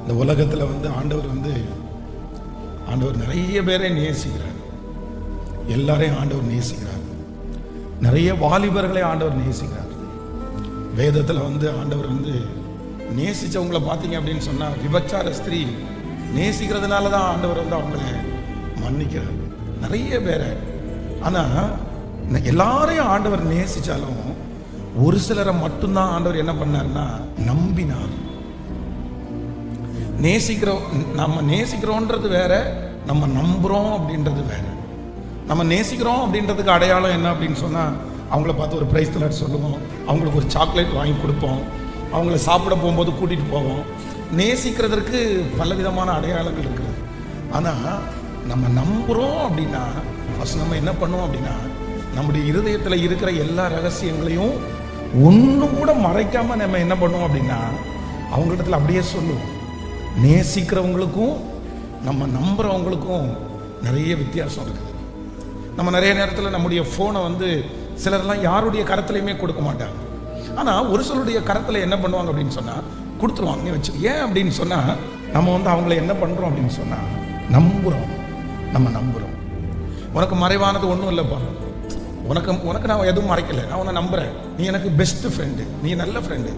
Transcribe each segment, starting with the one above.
இந்த உலகத்தில் ஆண்டவர் நிறைய பேரை நேசிக்கிறார். எல்லாரையும் ஆண்டவர் நேசிக்கிறார். நிறைய வாலிபர்களை ஆண்டவர் நேசிக்கிறார். வேதத்தில் ஆண்டவர் நேசிச்சவங்களை பார்த்தீங்க அப்படின்னு சொன்னால், விபச்சார ஸ்திரீ நேசிக்கிறதுனால தான் ஆண்டவர் அவங்கள மன்னிக்கிறார் நிறைய பேரை. ஆனால் எல்லாரையும் ஆண்டவர் நேசித்தாலும் ஒரு சிலரை மட்டும்தான் ஆண்டவர் என்ன பண்ணார்னா நம்பினார். நம்ம நேசிக்கிறோன்றது வேற, நம்ம நம்புகிறோம் அப்படின்றது வேற. நம்ம நேசிக்கிறோம் அப்படின்றதுக்கு அடையாளம் என்ன அப்படின்னு சொன்னால், அவங்கள பார்த்து ஒரு பிரைஸ் தலர் சொல்லுவோம், அவங்களுக்கு ஒரு சாக்லேட் வாங்கி கொடுப்போம், அவங்கள சாப்பிட போகும்போது கூட்டிகிட்டு போவோம். நேசிக்கிறதுக்கு பலவிதமான அடையாளங்கள் இருக்குது. ஆனால் நம்ம நம்புகிறோம் அப்படின்னா ஃபஸ்ட் நம்ம என்ன பண்ணுவோம் அப்படின்னா, நம்முடைய இருதயத்தில் இருக்கிற எல்லா ரகசியங்களையும் ஒன்று கூட மறைக்காமல் நம்ம என்ன பண்ணுவோம் அப்படின்னா அவங்களிடத்துல அப்படியே சொல்லுவோம். நேசிக்கிறவங்களுக்கும் நம்ம நம்புகிறவங்களுக்கும் நிறைய வித்தியாசம் இருக்குது. நம்ம நிறைய நேரத்தில் நம்முடைய ஃபோனை சிலர்லாம் யாருடைய கரத்துலையுமே கொடுக்க மாட்டாங்க. ஆனால் ஒரு சிலருடைய கரத்தில் என்ன பண்ணுவாங்க அப்படின்னு சொன்னால் கொடுத்துருவாங்க. நீ வச்சு ஏன் அப்படின்னு சொன்னால், நம்ம அவங்கள என்ன பண்ணுறோம் அப்படின்னு சொன்னால் நம்புகிறோம். நம்ம நம்புகிறோம். உனக்கு மறைவானது ஒன்றும் இல்லைப்பா, உனக்கு நான் எதுவும் மறைக்கலை, நான் உன்னை நம்புகிறேன், நீ எனக்கு பெஸ்ட் ஃப்ரெண்டு, நீ நல்ல ஃப்ரெண்டு,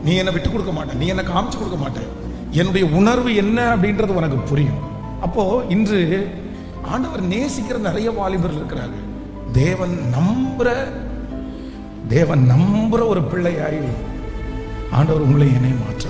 நீ என்னை விட்டு கொடுக்க மாட்டேன், நீ என்னை காமிச்சு கொடுக்க மாட்டேன், என்னுடைய உணர்வு என்ன அப்படின்றது உனக்கு புரியும். அப்போது இன்று ஆண்டவர் நேசிக்கிற நிறைய வாலிபர்கள் இருக்கிறாங்க. தேவன் நம்புற ஒரு பிள்ளையாய் ஆண்டவர் உங்களை என்னை மாற்ற